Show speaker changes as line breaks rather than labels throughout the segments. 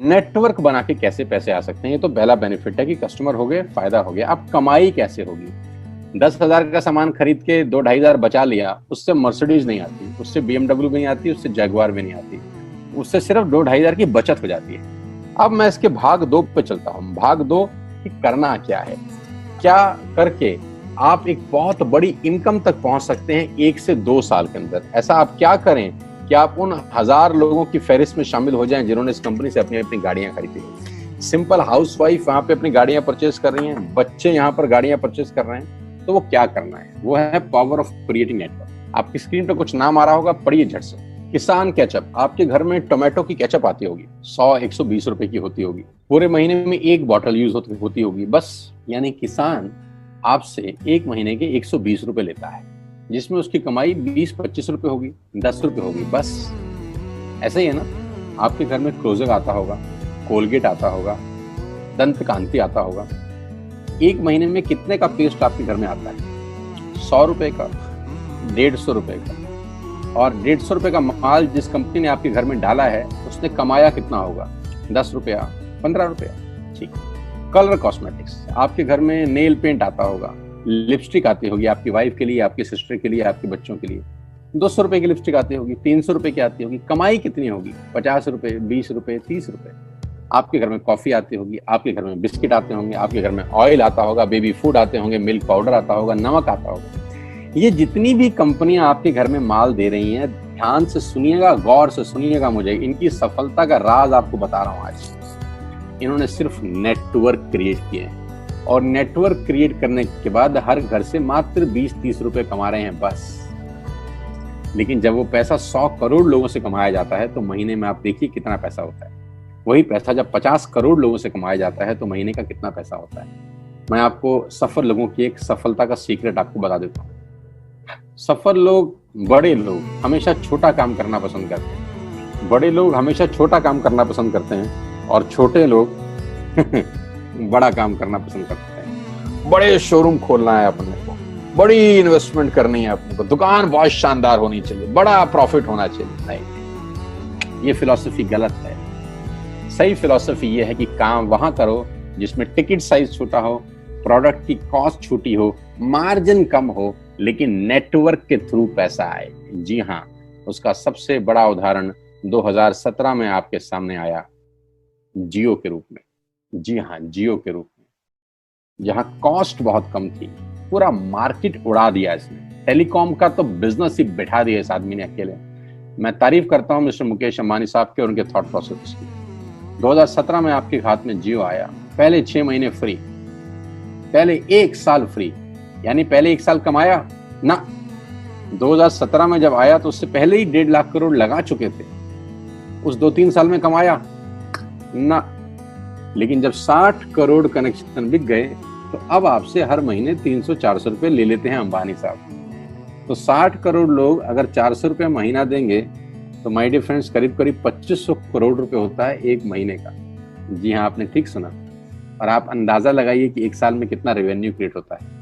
Network बना के कैसे पैसे आ सकते हैं, ये तो पहला बेनिफिट है कि कस्टमर हो गए, फायदा हो गया। अब कमाई कैसे होगी? 10,000 का सामान खरीद के 2-2,500 बचा लिया, उससे मर्सिडीज नहीं आती, उससे BMW भी नहीं आती, उससे जैगवार भी नहीं आती, उससे सिर्फ 2-2,500 की बचत हो जाती है। अब मैं इसके भाग 2 पे चलता हूँ। भाग 2 कि करना क्या है, क्या करके आप एक बहुत बड़ी इनकम तक पहुंच सकते हैं 1 से 2 साल के अंदर। ऐसा आप क्या करें कि आप उन 1000 लोगों की फहरिस्त में शामिल हो जाएं जिन्होंने इस कंपनी से अपनी अपनी गाड़ियां खरीदी। सिंपल हाउसवाइफ वहां पे अपनी गाड़ियां परचेज कर रही हैं, बच्चे यहाँ पर गाड़ियां परचेज कर रहे हैं, तो वो क्या करना है? वो है पावर ऑफ क्रिएटिंग नेटवर्क। आपकी स्क्रीन पे कुछ नाम आ रहा होगा, पढ़िए झट से। किसान केचप, आपके घर में टोमेटो की केचप आती होगी, 100-120 रुपए की होती होगी, पूरे महीने में 1 बॉटल यूज होती होगी बस। यानी किसान आपसे 1 महीने के 120 रुपए लेता है, जिसमें उसकी कमाई 20-25 रुपए होगी, 10 रुपए होगी बस। ऐसा ही है ना? आपके घर में क्लोजर आता होगा, कोलगेट आता होगा, दंत कांति आता होगा। 1 महीने में कितने का पेस्ट आपके घर में आता है? 100 रुपए का, 150 रुपए का। और 150 रुपए का माल जिस कंपनी ने आपके घर में डाला है, उसने कमाया कितना होगा? 10 रुपया, 15 रुपया। ठीक। कलर कॉस्मेटिक्स, आपके घर में नेल पेंट आता होगा, लिपस्टिक आती होगी आपकी वाइफ के लिए, आपकी सिस्टर के लिए, आपके बच्चों के लिए। 200 रुपए की लिपस्टिक आती होगी, 300 रुपए की आती होगी। कमाई कितनी होगी? 50 रुपए, 20 रुपए, 30 रुपए। आपके घर में कॉफी आती होगी, आपके घर में बिस्किट आते होंगे, आपके घर में ऑयल आता होगा, बेबी फूड आते होंगे, मिल्क पाउडर आता होगा, नमक आता होगा। ये जितनी भी कंपनियां आपके घर में माल दे रही हैं, ध्यान से सुनिएगा, गौर से सुनिएगा मुझे, इनकी सफलता का राज आपको बता रहा हूं आज। इन्होंने सिर्फ नेटवर्क क्रिएट किए हैं, और नेटवर्क क्रिएट करने के बाद हर घर से मात्र 20-30 रुपए कमा रहे हैं बस। लेकिन जब वो पैसा 100 करोड़ लोगों से कमाया जाता है तो महीने में आप देखिए कितना पैसा होता है। वही पैसा जब 50 करोड़ लोगों से कमाया जाता है तो महीने का कितना पैसा होता है। मैं आपको सफल लोगों की एक सफलता का सीक्रेट आपको बता देता हूँ। सफल लोग, बड़े लोग हमेशा छोटा काम करना पसंद करते हैं। बड़े लोग हमेशा छोटा काम करना पसंद करते हैं, और छोटे लोग बड़ा काम करना पसंद करते हैं। बड़े शोरूम खोलना है अपने को, बड़ी इन्वेस्टमेंट करनी है अपने को, दुकान बहुत शानदार होनी चाहिए, बड़ा प्रॉफिट होना चाहिए। नहीं, ये फिलॉसफी गलत है। सही फिलॉसफी ये है कि काम वहां करो जिसमें टिकट साइज छोटा हो, प्रोडक्ट की कॉस्ट छोटी हो, मार्जिन कम हो, लेकिन नेटवर्क के थ्रू पैसा आए। जी हाँ, उसका सबसे बड़ा उदाहरण 2017 में आपके सामने आया, जियो के रूप में। जी हाँ, जियो के रूप में, जहां कॉस्ट बहुत कम थी, पूरा मार्केट उड़ा दिया इसने। टेलीकॉम का तो बिजनेस ही बैठा दिया इस आदमी ने अकेले। मैं तारीफ करता हूं मिस्टर मुकेश अंबानी साहब के और उनके थॉट प्रोसेस की। 2017 में आपके हाथ में जियो आया, पहले 6 महीने फ्री, पहले 1 साल फ्री। यानी पहले 1 साल कमाया ना। 2017 में जब आया तो उससे पहले ही 1.5 लाख करोड़ लगा चुके थे। उस 2-3 साल में कमाया ना। लेकिन जब 60 करोड़ कनेक्शन बिक गए तो अब आपसे हर महीने 300-400 रुपए ले लेते हैं अंबानी साहब। तो 60 करोड़ लोग अगर 400 रुपए महीना देंगे तो माय डियर फ्रेंड्स, करीब करीब 2500 करोड़ रुपए होता है 1 महीने का। जी हाँ, आपने ठीक सुना। और आप अंदाजा लगाइए कि 1 साल में कितना रेवेन्यू क्रिएट होता है।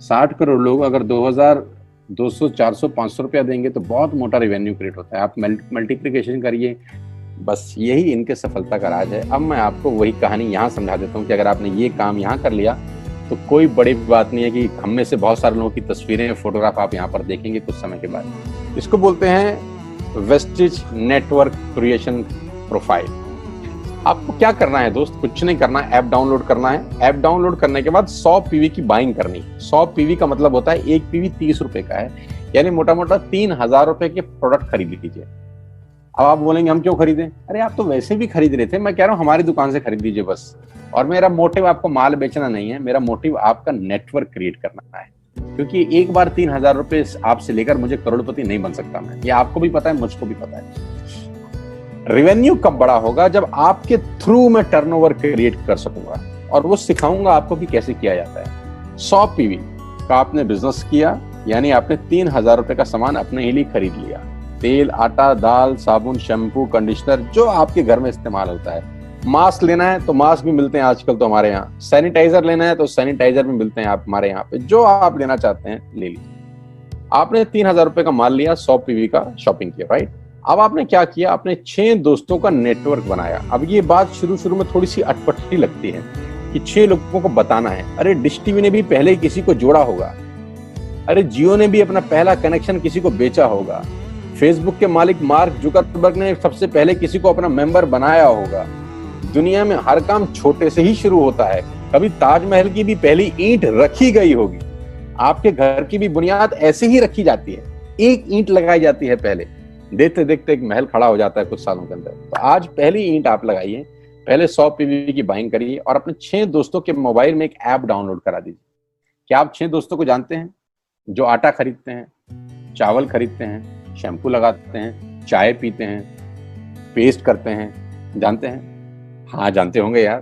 60 करोड़ लोग अगर 2000, 200, 400, 500 रुपया देंगे तो बहुत मोटा रेवेन्यू क्रिएट होता है। आप मल्टीप्लिकेशन करिए, बस यही इनके सफलता का राज है। अब मैं आपको वही कहानी यहाँ समझा देता हूँ कि अगर आपने ये काम यहाँ कर लिया तो कोई बड़ी बात नहीं है कि हम में से बहुत सारे लोगों की तस्वीरें, फोटोग्राफ आप यहाँ पर देखेंगे कुछ समय के बाद। इसको बोलते हैं वेस्टेज नेटवर्क क्रिएशन प्रोफाइल। आपको क्या करना है दोस्त? कुछ नहीं करना है, ऐप डाउनलोड करना है। ऐप डाउनलोड करने के बाद 100 पीवी की बाइंग करनी है। 100 पीवी का मतलब होता है 1 पीवी 30 रुपए का है, यानी मोटा मोटा 3000 रुपए के प्रोडक्ट खरीद लीजिए। अब आप बोलेंगे हम क्यों खरीदें? अरे आप तो वैसे भी खरीद रहे थे, मैं कह रहा हूँ हमारी दुकान से खरीद लीजिए बस। और मेरा मोटिव आपको माल बेचना नहीं है, मेरा मोटिव आपका नेटवर्क क्रिएट करना है। क्योंकि एक बार 3000 रुपए आपसे लेकर मुझे करोड़पति नहीं बन सकता मैं, ये आपको भी पता है, मुझको भी पता है। रेवेन्यू कब बड़ा होगा? जब आपके थ्रू मैं टर्नओवर क्रिएट कर सकूंगा, और वो सिखाऊंगा आपको कि कैसे किया जाता है। 100 पीवी का आपने बिजनेस किया, यानी आपने 3000 रुपए का सामान अपने ही लिए खरीद लिया। तेल, आटा, दाल, साबुन, शैम्पू, कंडीशनर, जो आपके घर में इस्तेमाल होता है। मास्क लेना है तो मास्क भी मिलते हैं आजकल तो हमारे यहाँ। सैनिटाइजर लेना है तो सैनिटाइजर भी मिलते हैं आप हमारे यहाँ पे। जो आप लेना चाहते हैं ले लीजिए। आपने 3000 रुपए का माल लिया, 100 पीवी का शॉपिंग किया, राइट? अब आपने क्या किया, आपने 6 दोस्तों का नेटवर्क बनाया। अब ये बात शुरू शुरू में थोड़ी सी अटपटी लगती है कि 6 लोगों को बताना है। अरे डिश टीवी ने भी पहले किसी को जोड़ा होगा, अरे जियो ने भी अपना पहला कनेक्शन किसी को बेचा होगा, फेसबुक के मालिक मार्क जुकरबर्ग ने सबसे पहले किसी को अपना मेंबर बनाया होगा। दुनिया में हर काम छोटे से ही शुरू होता है। कभी ताजमहल की भी पहली ईंट रखी गई होगी, आपके घर की भी बुनियाद ऐसे ही रखी जाती है, एक ईंट लगाई जाती है पहले, देखते देखते एक महल खड़ा हो जाता है कुछ सालों के अंदर। तो आज पहली ईंट आप लगाइए, पहले 100 पीवी की बाइंग करिए और अपने 6 दोस्तों के मोबाइल में एक ऐप डाउनलोड करा दीजिए। क्या आप 6 दोस्तों को जानते हैं जो आटा खरीदते हैं, चावल खरीदते हैं, शैम्पू लगाते हैं, चाय पीते हैं, पेस्ट करते हैं? जानते हैं? हाँ जानते होंगे यार।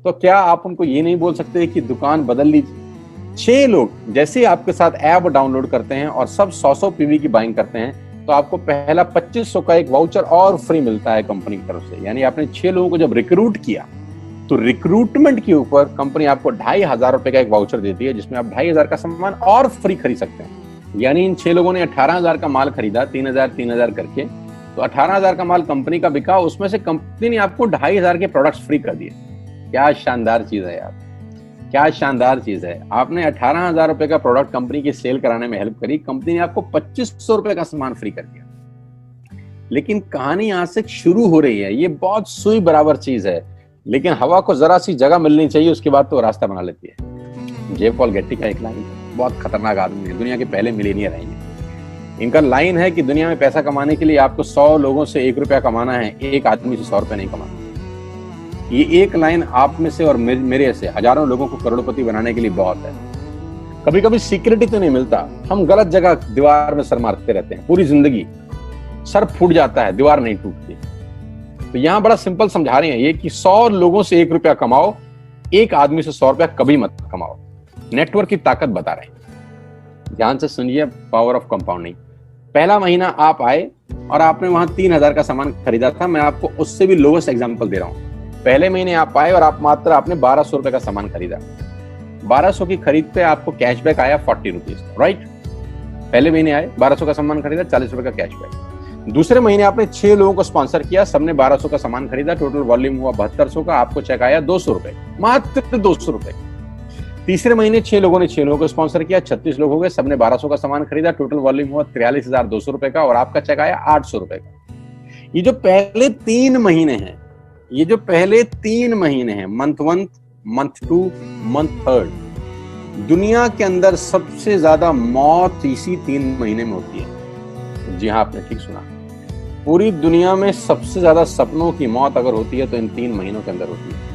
तो क्या आप उनको ये नहीं बोल सकते कि दुकान बदल लीजिए? 6 लोग जैसे आपके साथ ऐप डाउनलोड करते हैं और सब 100 पीवी की बाइंग करते हैं तो आपको पहला 2500 का एक वाउचर और फ्री मिलता है कंपनी की तरफ से। यानी आपने 6 लोगों को जब रिक्रूट किया तो रिक्रूटमेंट के ऊपर कंपनी आपको 2500 रुपए का एक वाउचर देती है जिसमें आप 2500 का सामान और फ्री खरीद सकते हैं। यानी इन 6 लोगों ने 18,000 का माल खरीदा, 3,000 करके, तो 18,000 का माल कंपनी का बिका, उसमें से कंपनी ने आपको 2500 के प्रोडक्ट्स फ्री कर दिए। क्या शानदार चीज है यार, क्या शानदार चीज है। आपने 18,000 रुपए का प्रोडक्ट कंपनी की सेल कराने में हेल्प करी, कंपनी ने आपको 2500 रुपए का सामान फ्री कर दिया। लेकिन कहानी यहां से शुरू हो रही है। ये बहुत सुई बराबर चीज है, लेकिन हवा को जरा सी जगह मिलनी चाहिए, उसके बाद तो रास्ता बना लेती है। जे पॉल गेट्टी का एक लाइन, बहुत खतरनाक आदमी है, दुनिया के पहले मिलियनियर हैं। इनका लाइन है कि दुनिया में पैसा कमाने के लिए आपको 100 लोगों से 1 रुपया कमाना है, एक आदमी से 100 रुपया नहीं कमाना। ये एक लाइन आप में से और मेरे से हजारों लोगों को करोड़पति बनाने के लिए बहुत है। कभी कभी सिक्योरिटी तो नहीं मिलता, हम गलत जगह दीवार में सर मारते रहते हैं, पूरी जिंदगी सर फूट जाता है, दीवार नहीं टूटती। तो यहां बड़ा सिंपल समझा रहे हैं ये कि 100 लोगों से 1 रुपया कमाओ, एक आदमी से 100 रुपया कभी मत कमाओ। नेटवर्क की ताकत बता रहे हैं, ध्यान से सुनिए, पावर ऑफ कंपाउंडिंग। पहला महीना आप आए और आपने वहां 3,000 का सामान खरीदा था। मैं आपको उससे भी लोवेस्ट एग्जांपल दे रहा हूं। पहले महीने आप आए और आपने 1200 रुपए का सामान खरीदा। 1200 की खरीद पे आपको कैशबैक आया 40 रुपीज, राइट? पहले महीने आए, 1200 का सामान खरीदा, 40 रुपए का कैशबैक। दूसरे महीने आपने 6 लोगों को स्पॉन्सर किया, सबने 1200 का सामान खरीदा, टोटल वॉल्यूम हुआ 7200 का, आपको चेक आया 200 रुपए, मात्र 200 रुपए। तीसरे महीने 6 लोगों ने 6 लोगों को स्पॉन्सर किया, 36 लोग हो गए, सबने 1200 का सामान खरीदा, टोटल वॉल्यूम हुआ 43,200 रुपए का और आपका चेक आया 800 रुपए का। ये जो पहले 3 महीने हैं, ये जो पहले 3 महीने हैं, मंथ 1, मंथ 2, मंथ 3, दुनिया के अंदर सबसे ज्यादा मौत इसी 3 महीने में होती है। जी हाँ, आपने ठीक सुना, पूरी दुनिया में सबसे ज्यादा सपनों की मौत अगर होती है तो इन 3 महीनों के अंदर होती है।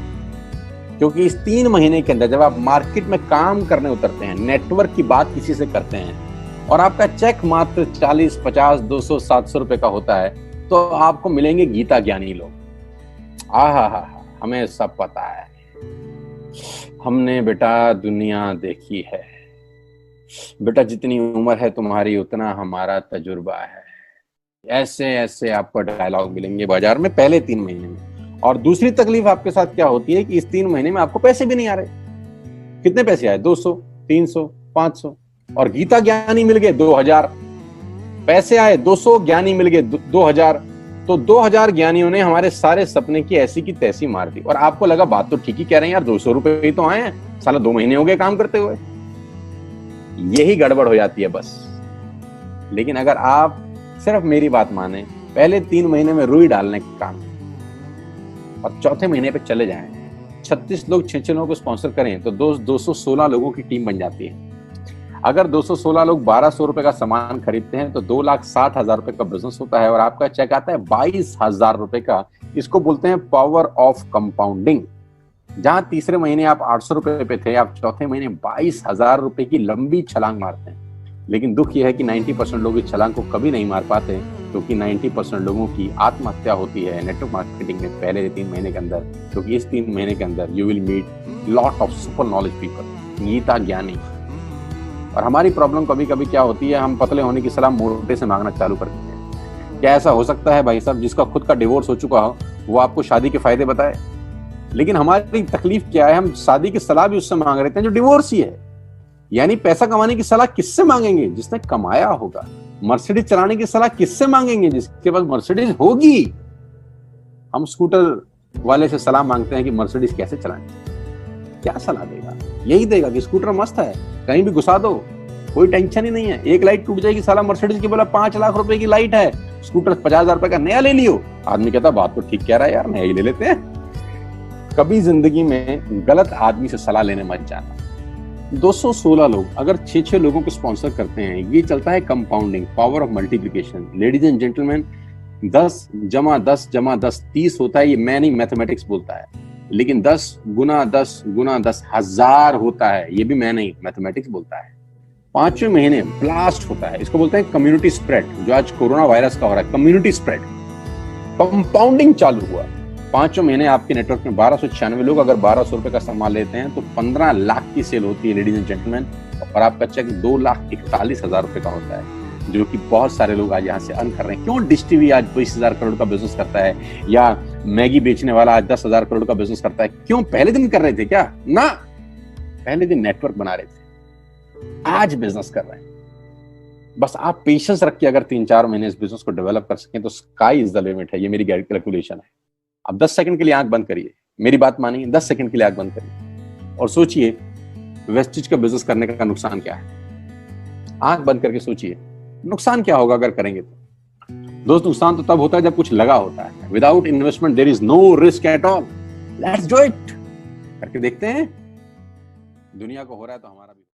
क्योंकि इस 3 महीने के अंदर जब आप मार्केट में काम करने उतरते हैं, नेटवर्क की बात किसी से करते हैं और आपका चेक मात्र 40, 50, 200, 700 रुपए का होता है, तो आपको मिलेंगे गीता ज्ञानी लोग। हमें सब पता है, हमने बेटा दुनिया देखी है, बेटा जितनी उम्र है तुम्हारी उतना हमारा तजुर्बा है। ऐसे ऐसे आपको डायलॉग मिलेंगे बाजार में पहले 3 महीने में। और दूसरी तकलीफ आपके साथ क्या होती है कि इस 3 महीने में आपको पैसे भी नहीं आ रहे। कितने पैसे आए? 200, 300, 500, और गीता ज्ञानी मिल गए 2000। पैसे आए 200, ज्ञानी मिल गए 2000। तो 2000 ज्ञानियों ने हमारे सारे सपने की ऐसी की तैसी मार दी। और आपको लगा बात तो ठीक ही कह रहे हैं यार, 200 रुपए ही तो आए हैं, साला 2 महीने हो गए काम करते हुए। यही गड़बड़ हो जाती है बस। लेकिन अगर आप सिर्फ मेरी बात माने, पहले 3 महीने में रुई डालने का काम और चौथे महीने पे चले जाएं, 36 लोग 6 लोगों को स्पॉन्सर करें तो 216 लोगों की टीम बन जाती है। अगर 216 लोग 1200 रुपए का सामान खरीदते हैं तो 2,60,000 रुपए का बिजनेस होता है और आपका चेक आता है 22,000 रुपए का। इसको बोलते हैं पावर ऑफ कंपाउंडिंग। जहां तीसरे महीने आप 800 रुपए पे थे, आप चौथे महीने 22,000 रुपए की लंबी छलांग मारते हैं। लेकिन दुख यह है कि 90% लोग इस छलांग को कभी नहीं मार पाते, क्योंकि 90% लोगों की आत्महत्या होती है नेटवर्क मार्केटिंग में पहले 3 महीने के अंदर। क्योंकि इस 3 महीने के अंदर you will meet lot of super knowledge people, Gita ज्ञानी। और हमारी प्रॉब्लम कभी कभी क्या होती है, हम पतले होने की सलाह मोटे से मांगना चालू कर देते हैं। क्या ऐसा हो सकता है भाई साहब, जिसका खुद का डिवोर्स हो चुका हो वो आपको शादी के फायदे बताए? लेकिन हमारी तकलीफ क्या है, हम शादी की सलाह भी उससे मांग रहे थे जो डिवोर्स ही है। यानी पैसा कमाने की सलाह किससे मांगेंगे? जिसने कमाया होगा। मर्सिडीज चलाने की सलाह किससे मांगेंगे? जिसके पास मर्सिडीज होगी। हम स्कूटर वाले से सलाह मांगते हैं कि मर्सिडीज कैसे चलाएं। क्या सलाह देगा? यही देगा कि स्कूटर मस्त है, कहीं भी घुसा दो, कोई टेंशन ही नहीं है। एक लाइट टूट जाएगी, साला मर्सिडीज की बोला 5 लाख रुपए की लाइट है, स्कूटर 50,000 रुपए का नया ले लियो। आदमी कहता बात तो ठीक कह रहा है यार, नया ही ले लेते हैं। कभी जिंदगी में गलत आदमी से सलाह लेने मत जाना। 216 लोग अगर 6-6 लोगों को स्पॉन्सर करते हैं, ये चलता है compounding, power of multiplication. Ladies and gentleman, 10 + 10 + 10 30 होता है। ये मैं नहीं, मैथमेटिक्स बोलता है। लेकिन 10 × 10 × 10 1000 होता है। ये भी मैं नहीं, मैथमेटिक्स बोलता है। 5वें महीने ब्लास्ट होता है। इसको बोलते हैं कम्युनिटी स्प्रेड, जो आज कोरोना वायरस का हो रहा है। कम्युनिटी स्प्रेड, कंपाउंडिंग चालू हुआ। 5वें महीने आपके नेटवर्क में 1296 लोग अगर 1200 रुपए का सामान लेते हैं तो 15 लाख की सेल होती है लेडीज एंड जेंटलमैन। और आपका चेक 2,41,000 रुपए का होता है, जो कि बहुत सारे लोग आज यहाँ से अर्न कर रहे हैं। क्यों डिश टीवी आज 20,000 करोड़ का बिजनेस करता है, या मैगी बेचने वाला आज 10,000 करोड़ का बिजनेस करता है? क्यों? पहले दिन कर रहे थे क्या? ना, पहले दिन नेटवर्क बना रहे थे, आज बिजनेस कर रहे हैं। बस आप पेशेंस रख के अगर 3-4 महीने इस बिजनेस को डेवलप कर सकें तो स्काई इज द लिमिट है। ये मेरी कैलकुलेशन है। अब 10 सेकंड के लिए आंख बंद करिए, मेरी बात मानिए, 10 सेकंड के लिए आंख बंद करिए और सोचिए वेस्टिज का बिजनेस करने का नुकसान क्या है। आंख बंद करके सोचिए नुकसान क्या होगा अगर करेंगे तो। दोस्त, नुकसान तो तब होता है जब कुछ लगा होता है। Without investment there is no risk at all. Let's do it. करके देखते हैं, दुनिया को हो रहा है तो हमारा भी।